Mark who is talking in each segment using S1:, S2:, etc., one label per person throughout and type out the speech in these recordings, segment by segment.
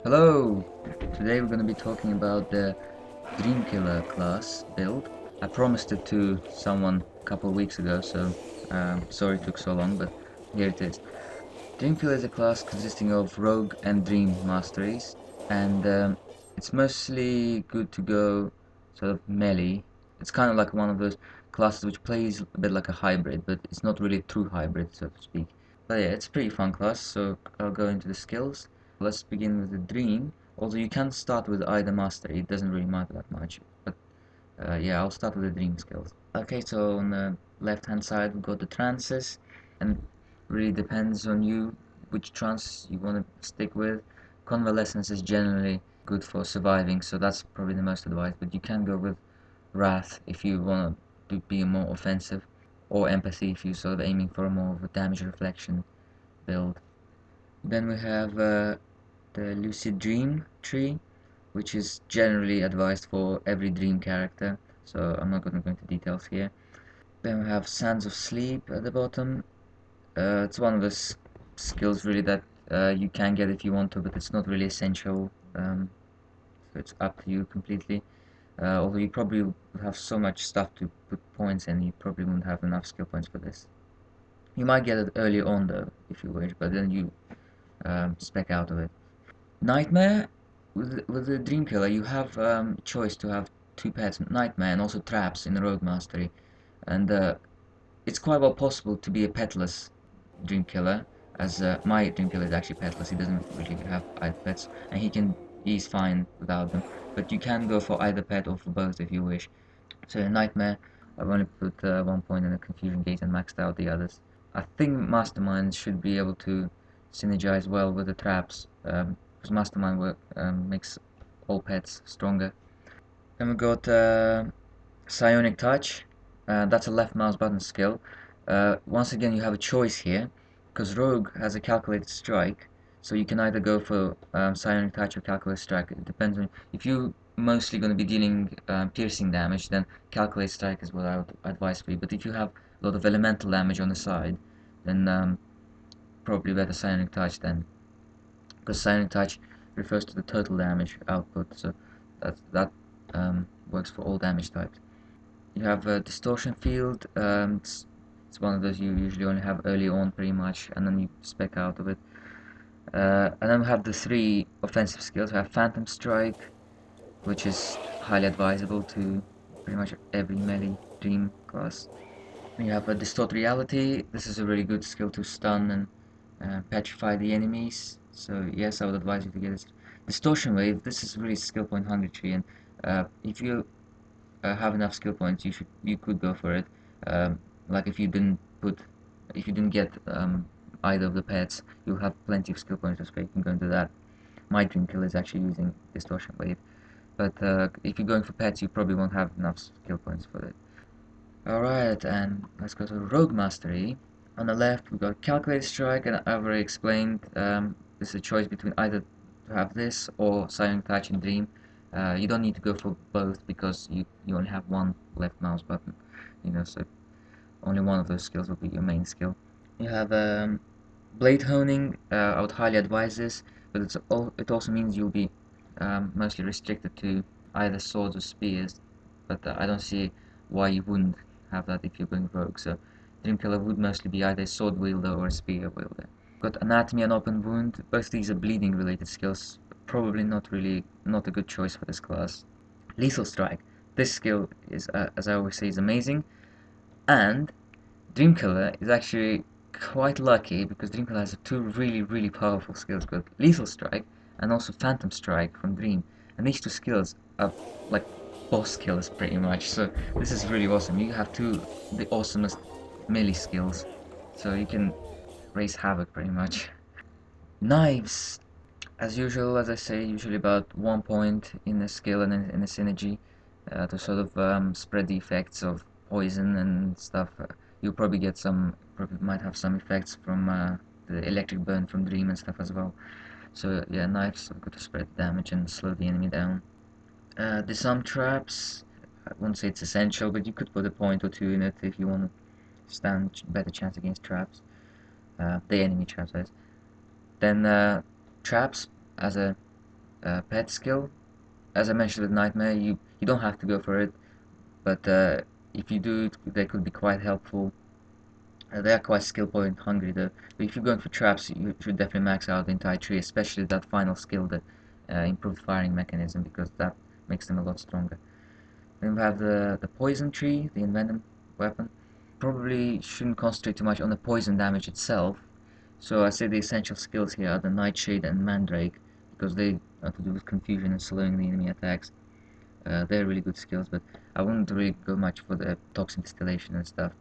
S1: Hello! Today we're going to be talking about the Dreamkiller class build. I promised it to someone a couple of weeks ago, so sorry it took so long, but here it is. Dreamkiller is a class consisting of Rogue and Dream masteries, and it's mostly good to go sort of melee. It's kind of like one of those classes which plays a bit like a hybrid, but it's not really a true hybrid, so to speak. But yeah, it's a pretty fun class, so I'll go into the skills. Let's begin with the Dream. Although you can start with either mastery, it doesn't really matter that much. But yeah, I'll start with the Dream skills. Okay, so on the left hand side we've got the trances, and really depends on you which trance you want to stick with. Convalescence is generally good for surviving, so that's probably the most advised, but you can go with Wrath if you want to be more offensive, or Empathy if you're sort of aiming for a more of a damage reflection build. Then we have the Lucid Dream tree, which is generally advised for every dream character, so I'm not going to go into details here. Then we have Sands of Sleep at the bottom. It's one of the skills really that you can get if you want to, but it's not really essential, so it's up to you completely. Although you probably will have so much stuff to put points in, you probably won't have enough skill points for this. You might get it early on though, if you wish, but then you spec out of it. Nightmare, with the Dreamkiller, you have choice to have two pets, Nightmare and also Traps in the Rogue Mastery, and it's quite well possible to be a petless Dreamkiller, as my Dreamkiller is actually petless. He doesn't really have either pets, and he's fine without them. But you can go for either pet or for both if you wish. So in Nightmare, I've only put 1 point in the Confusion Gate and maxed out the others. I think Mastermind should be able to synergize well with the traps, because Mastermind makes all pets stronger. Then we got Psionic Touch. That's a left mouse button skill. Once again, you have a choice here, because Rogue has a calculated strike, so you can either go for Psionic Touch or Calculated Strike. It depends on if you mostly going to be dealing piercing damage, then Calculated Strike is what I would advise for you. But if you have a lot of elemental damage on the side, then probably better Psionic Touch then, because Psionic Touch refers to the total damage output, so that works for all damage types. You have a distortion field. It's one of those you usually only have early on, pretty much, and then you spec out of it. And then we have the three offensive skills. We have Phantom Strike, which is highly advisable to pretty much every melee dream class. You have a Distort Reality. This is a really good skill to stun and petrify the enemies. So yes, I would advise you to get this. Distortion Wave. This is really skill point hungry tree, and if you have enough skill points, you could go for it. Like if you didn't get either of the pets, you'll have plenty of skill points, so you can go into that. My Dreamkiller is actually using Distortion Wave, but if you're going for pets, you probably won't have enough skill points for it. Alright, and let's go to Rogue Mastery. On the left, we've got Calculated Strike, and I've already explained. This is a choice between either to have this or Psionic Touch and Dream. You don't need to go for both because you only have one left mouse button, so only one of those skills will be your main skill. You have Blade Honing. I would highly advise this, but it also means you'll be mostly restricted to either swords or spears, but I don't see why you wouldn't have that if you're going rogue, so Dreamkiller would mostly be either a sword wielder or a spear wielder. Got Anatomy and Open Wound. Both these are bleeding related skills, probably not a good choice for this class. Lethal Strike. This skill is, as I always say, is amazing, and Dreamkiller is actually quite lucky because Dreamkiller has two really powerful skills called Lethal Strike and also Phantom Strike from Dream, and these two skills are like boss kills pretty much. So this is really awesome. You have two of the awesomest melee skills, so you can raise havoc pretty much. Knives, as usual, as I say, usually about 1 point in a skill and in a synergy to sort of spread the effects of poison and stuff. You'll probably might have some effects from the electric burn from Dream and stuff as well. So yeah, knives are good to spread damage and slow the enemy down. Disarm traps, I won't say it's essential, but you could put a point or two in it if you want to stand better chance against traps. The enemy traps, that is. Then traps as a pet skill. As I mentioned with Nightmare, you don't have to go for it, but if you do, they could be quite helpful. They are quite skill point hungry though. But if you're going for traps, you should definitely max out the entire tree, especially that final skill, the improved firing mechanism, because that makes them a lot stronger. Then we have the poison tree, the envenom weapon. Probably shouldn't concentrate too much on the poison damage itself. So I say the essential skills here are the Nightshade and Mandrake, because they are to do with confusion and slowing the enemy attacks. They're really good skills, but I wouldn't really go much for the toxin distillation and stuff.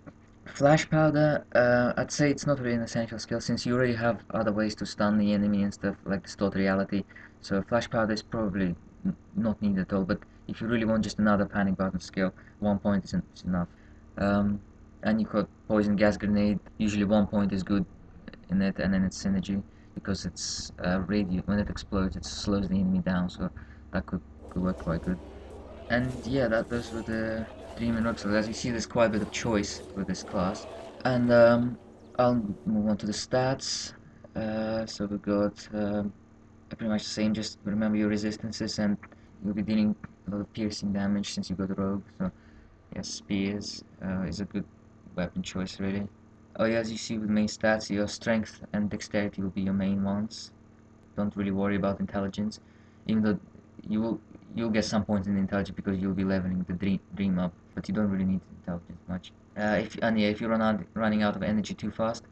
S1: Flash powder, I'd say it's not really an essential skill since you already have other ways to stun the enemy and stuff like distort reality. So flash powder is probably not needed at all. But if you really want just another panic button skill, 1 point is enough. Um, and you got poison gas grenade. Usually 1 point is good in it, and then it's synergy because it's radio. When it explodes, it slows the enemy down. So that could work quite good. And yeah, those were the Dream and Rogue. So as you see, there's quite a bit of choice with this class. And I'll move on to the stats. So we got pretty much the same. Just remember your resistances, and you'll be dealing a lot of piercing damage since you got the Rogue. So yes, spears is a good weapon choice, really. Oh yeah, as you see with main stats, your strength and dexterity will be your main ones. Don't really worry about intelligence, even though you will you'll get some points in intelligence because you'll be leveling the dream up, but you don't really need intelligence much. If you running out of energy too fast,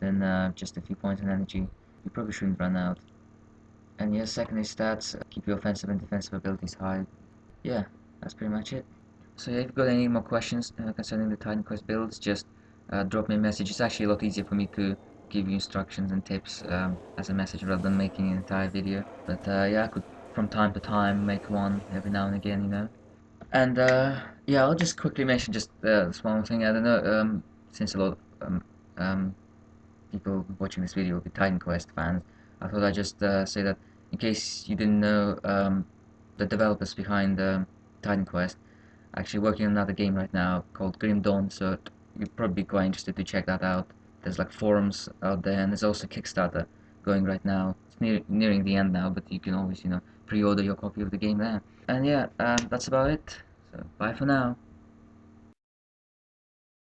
S1: then just a few points in energy. You probably shouldn't run out. And yeah, secondary stats, keep your offensive and defensive abilities high. Yeah, that's pretty much it. So yeah, if you've got any more questions concerning the Titan Quest builds, just drop me a message. It's actually a lot easier for me to give you instructions and tips as a message rather than making an entire video. But yeah, I could from time to time make one every now and again, you know. And yeah, I'll just quickly mention just this one thing. I don't know, since a lot of people watching this video will be Titan Quest fans, I thought I'd just say that in case you didn't know, the developers behind Titan Quest actually working on another game right now called Grim Dawn, so you'd probably be quite interested to check that out. There's like forums out there, and there's also Kickstarter going right now. It's nearing the end now, but you can always, you know, pre-order your copy of the game there. And yeah, that's about it. So bye for now.